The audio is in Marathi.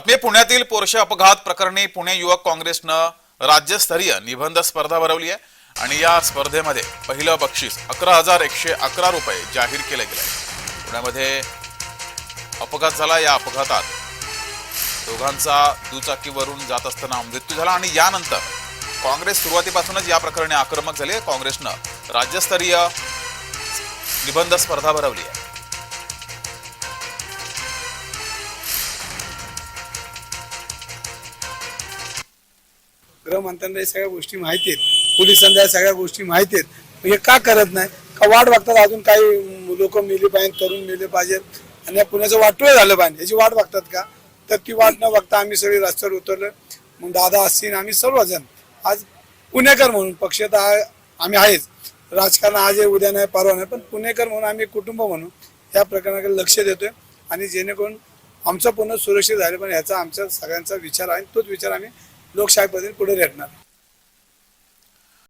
पुण्यातील पोरशे अपघात प्रकरणी पुणे युवक काँग्रेसनं राज्यस्तरीय निबंध स्पर्धा भरवली आहे आणि या स्पर्धेमध्ये पहिलं बक्षीस 11,111 रुपये जाहीर केले गेले। पुण्यामध्ये अपघात झाला। या अपघातात दोघांचा दुचाकीवरून जात असताना मृत्यू झाला आणि यानंतर काँग्रेस सुरुवातीपासूनच या प्रकरणी आक्रमक झाली। काँग्रेसनं राज्यस्तरीय निबंध स्पर्धा भरवली आहे। गृहमंत्र्यांना सगळ्या गोष्टी माहिती आहेत, पोलिसांना या सगळ्या गोष्टी माहिती आहेत, म्हणजे का करत नाही का वाट बघतात अजून काही लोक मेले पाहिजे, तरुण मेले पाहिजेत आणि पुण्याचं वाटोळं झालं पाहिजे याची वाट बघतात का? तर ती वाट न बघता आम्ही सगळे रस्त्यावर उतरलो। मग दादा असतील आम्ही सर्वजण आज पुणेकर म्हणून पक्ष तर आम्ही आहेच, राजकारण आज आहे उद्या नाही परवा नाही, पण पुणेकर म्हणून आम्ही कुटुंब म्हणून या प्रकरणाकडे लक्ष देतोय आणि जेणेकरून आमचं पुणे सुरक्षित झालं पण याचा आमच्या सगळ्यांचा विचार आहे। तोच विचार आम्ही लोकशाही पद्धतीने पुढे रेटणार।